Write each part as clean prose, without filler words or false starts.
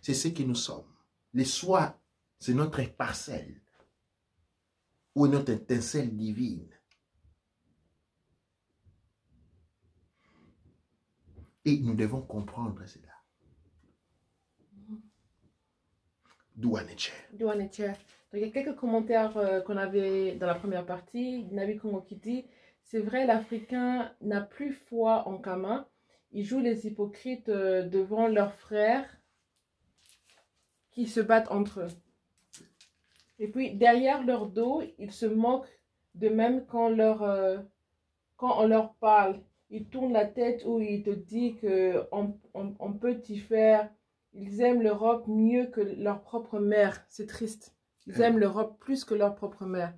C'est ce que nous sommes. Les soies, c'est notre parcelle ou notre étincelle divine. Et nous devons comprendre cela. Douaneche. Douaneche. Donc, il y a quelques commentaires qu'on avait dans la première partie. Nabi Congo qui dit, c'est vrai, l'Africain n'a plus foi en Kama. Ils jouent les hypocrites devant leurs frères qui se battent entre eux. Et puis, derrière leur dos, ils se moquent de même quand on leur parle. Ils tournent la tête ou ils te disent qu'on peut y faire. Ils aiment l'Europe mieux que leur propre mère. C'est triste. Ils aiment l'Europe plus que leur propre mère.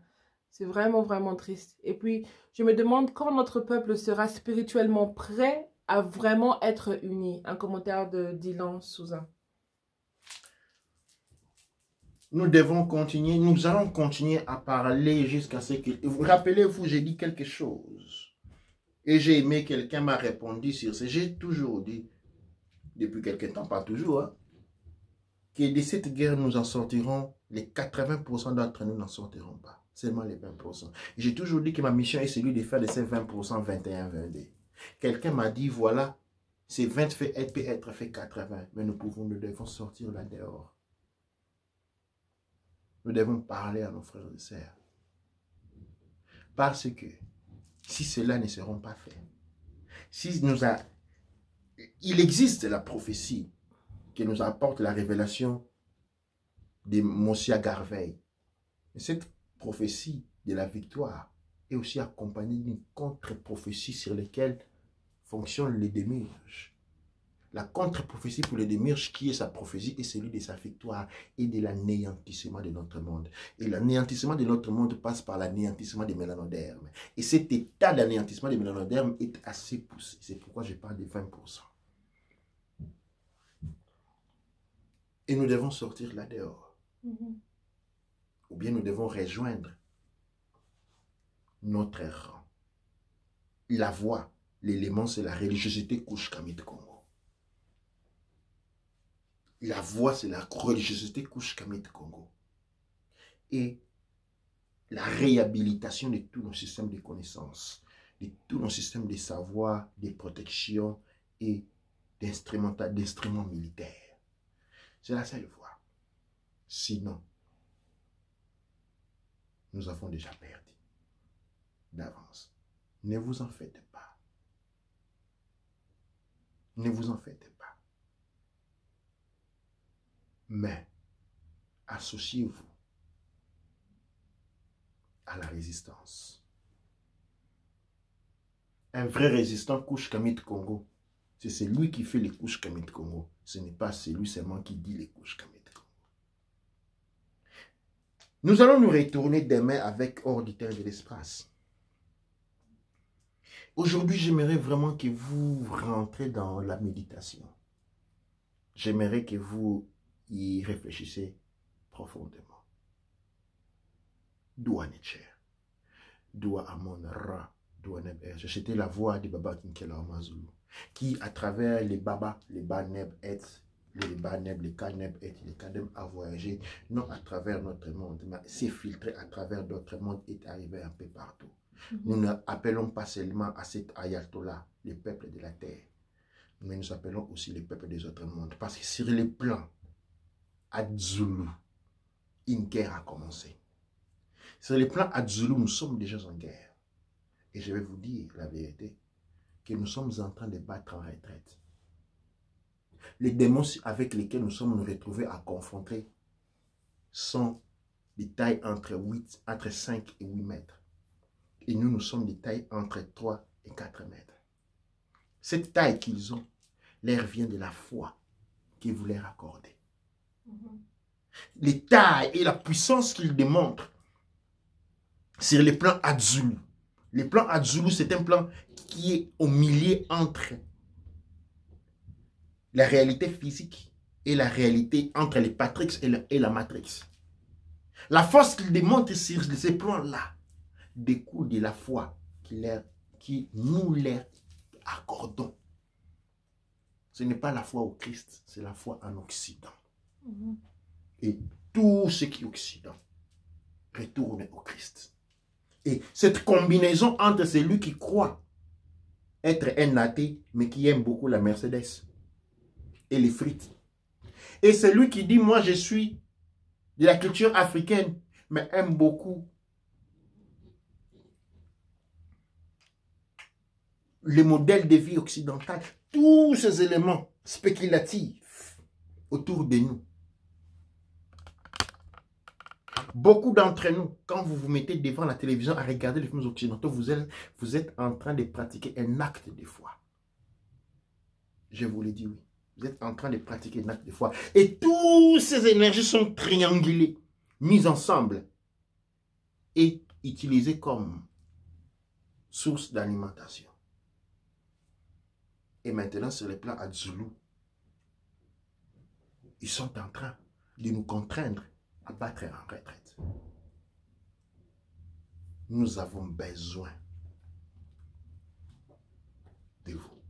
C'est vraiment, vraiment triste. Et puis, je me demande quand notre peuple sera spirituellement prêt à vraiment être uni. Un commentaire de Dylan Souza. Nous devons continuer, nous allons continuer à parler jusqu'à ce que... Rappelez-vous, j'ai dit quelque chose. Et j'ai aimé, quelqu'un m'a répondu sur ce. J'ai toujours dit, depuis quelque temps, pas toujours, hein, que de cette guerre, nous en sortirons, les 80% d'entre nous n'en sortiront pas. Seulement les 20%. J'ai toujours dit que ma mission est celui de faire de ces 20%, 21, 22. Quelqu'un m'a dit, voilà, ces 20 peut être fait 80, mais nous devons sortir là dehors. Nous devons parler à nos frères et sœurs. Parce que si cela ne sera pas fait, il existe la prophétie qui nous apporte la révélation de Mosia Garvey. Et cette prophétie de la victoire est aussi accompagnée d'une contre-prophétie sur laquelle fonctionnent les démiurges. La contre-prophétie pour les démiurges, qui est sa prophétie, est celui de sa victoire et de l'anéantissement de notre monde. Et l'anéantissement de notre monde passe par l'anéantissement des mélanodermes. Et cet état d'anéantissement des mélanodermes est assez poussé. C'est pourquoi je parle de 20%. Et nous devons sortir là dehors. Ou bien nous devons rejoindre notre rang. La voie, l'élément, c'est la religiosité Kush-Kamit Congo. La voie, c'est la religiosité Kush-Kamit Congo. Et la réhabilitation de tous nos systèmes de connaissances, de tous nos systèmes de savoir, de protection et d'instruments militaires. C'est la seule voie. Sinon, nous avons déjà perdu d'avance. Ne vous en faites pas. Ne vous en faites pas. Mais associez-vous à la résistance. Un vrai résistant Kush-Kamit Congo, c'est celui qui fait les Kush-Kamit Congo. Ce n'est pas celui seulement qui dit les Kush-Kamit Congo. Nous allons nous retourner demain avec Hors du terre de l'espace. Aujourd'hui, j'aimerais vraiment que vous rentrez dans la méditation. J'aimerais que vous y réfléchissez profondément. Doua Necher, Doua Amon Ra, Doua Neb. C'était la voix de Baba Kinkela Omazulu, qui à travers les Baba, les Baneb et les Baneb, les Kaneb et les Kadem a voyagé, non à travers notre monde, mais s'est filtré à travers d'autres mondes et est arrivé un peu partout. Nous n'appelons pas seulement à cet ayatollah les peuples de la terre, mais nous appelons aussi les peuples des autres mondes. Parce que sur les plans Adzulu, une guerre a commencé. Sur les plans Adzulu, nous sommes déjà en guerre. Et je vais vous dire la vérité, que nous sommes en train de battre en retraite. Les démons avec lesquels nous sommes nous retrouvés à confronter sont des tailles entre 5 et 8 mètres. Et nous, nous sommes des tailles entre 3 et 4 mètres. Cette taille qu'ils ont, leur vient de la foi que vous leur accordez. Les tailles et la puissance qu'ils démontrent sur les plans Adzulu. Le plan Adzulu, c'est un plan qui est au milieu entre la réalité physique et la réalité entre les Patrix et la Matrix. La force qu'ils démontrent sur ces plans-là découle de la foi qui nous leur accordons. Ce n'est pas la foi au Christ, c'est la foi en Occident. Et tout ce qui est Occident retourne au Christ. Et cette combinaison entre celui qui croit être un athée, mais qui aime beaucoup la Mercedes et les frites, et celui qui dit, moi je suis de la culture africaine, mais aime beaucoup le modèle de vie occidental, tous ces éléments spéculatifs autour de nous. Beaucoup d'entre nous, quand vous vous mettez devant la télévision à regarder les films occidentaux, vous êtes en train de pratiquer un acte de foi. Je vous le dis, oui. Vous êtes en train de pratiquer un acte de foi. Et toutes ces énergies sont triangulées, mises ensemble et utilisées comme source d'alimentation. Et maintenant, sur le plan Adzulu, ils sont en train de nous contraindre à battre en retraite. Nous avons besoin de vous,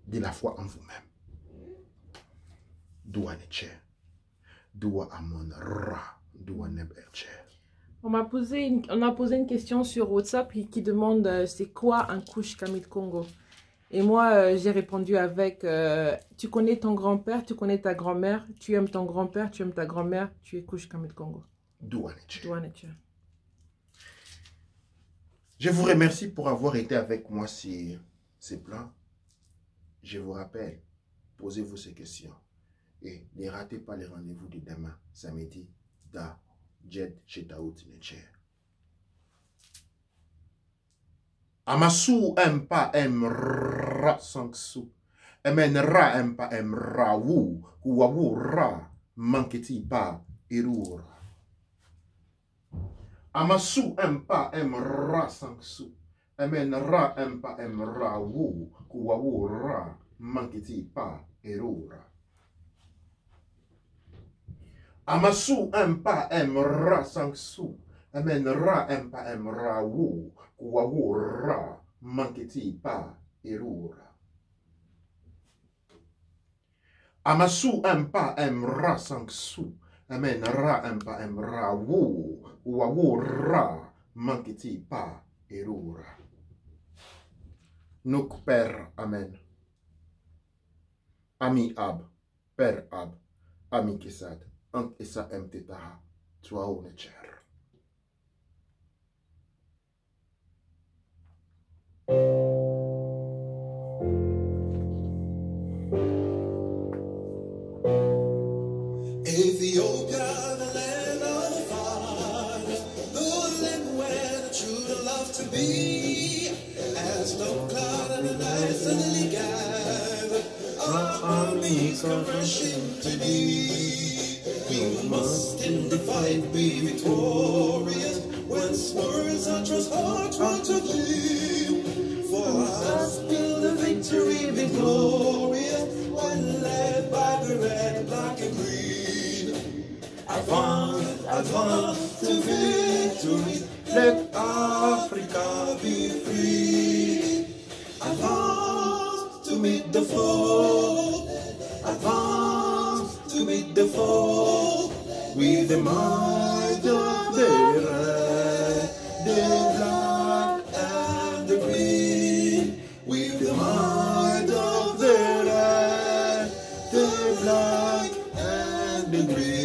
de la foi en vous-même. Doua Neche, Doua Amon Ra, Doua Neberche. On a posé une question sur WhatsApp qui demande c'est quoi un couche Kamit Congo? Et moi, j'ai répondu avec tu connais ton grand-père, tu connais ta grand-mère, tu aimes ton grand-père, tu aimes ta grand-mère, tu es couche Kamit Congo. Doua Neche. Doua Neche. Je vous remercie pour avoir été avec moi sur ces plans. Je vous rappelle, posez-vous ces questions. Et ne ratez pas les rendez-vous de demain, samedi, dans Jed Chetaout Neche. Amasu empa emra sangsu. Emen ra empa emra wu. Kuwawu ra manketi pa irura. Amasu empa emra sangsu. Emen ra empa emra wu. Kuwawu ra manketi pa irura. Amasu empa emra sangsu. Amen ra empa emra wu. Kuwawu ra manketi pa irura. Amasu empa emra sangsu. Amen ra empa emra wu. Kuwawu ra manketi pa irura. Nuk per amen. Ami ab. Per ab. Ami kisad. Ank isa emtetaha. Tua unecher. Ethiopia, the land of the fathers, the land where the children love to be. As no cloud and the night suddenly gather, our armies come rushing to thee. We must in the fight be victorious, when spurs our trust heart want to flee. For us will the victory be glorious, when led by the red, black and green. Advance, advance to victory, let Africa be free. Advance to meet the foe, advance to meet the foe, with the might of the red, the black and the green. With the might of the red, the black and the green.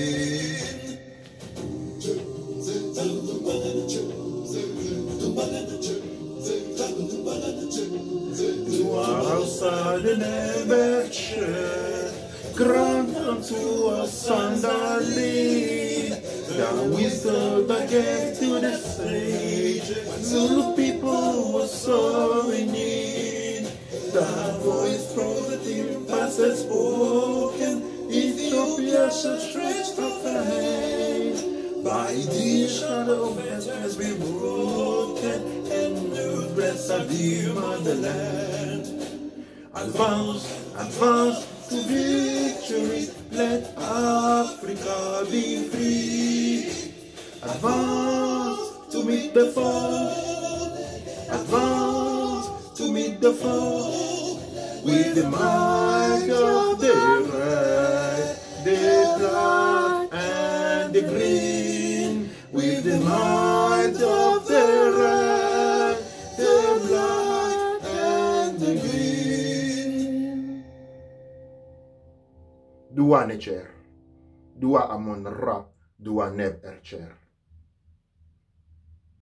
To our sudden emerge, grant unto us underly, that we stood against to the sage, when Zulu people were so in need. That voice from the deep passes spoken, Ethiopia shall stretch out her hand. By the shadow has been broken, and new breaths of the motherland. Advance, advance to victory, let Africa be free. Advance to meet the foe, advance to meet the foe, with the might of the red, the with the might of the red, the black, and the green. Dua necher, dua amon ra, dua neb ercher.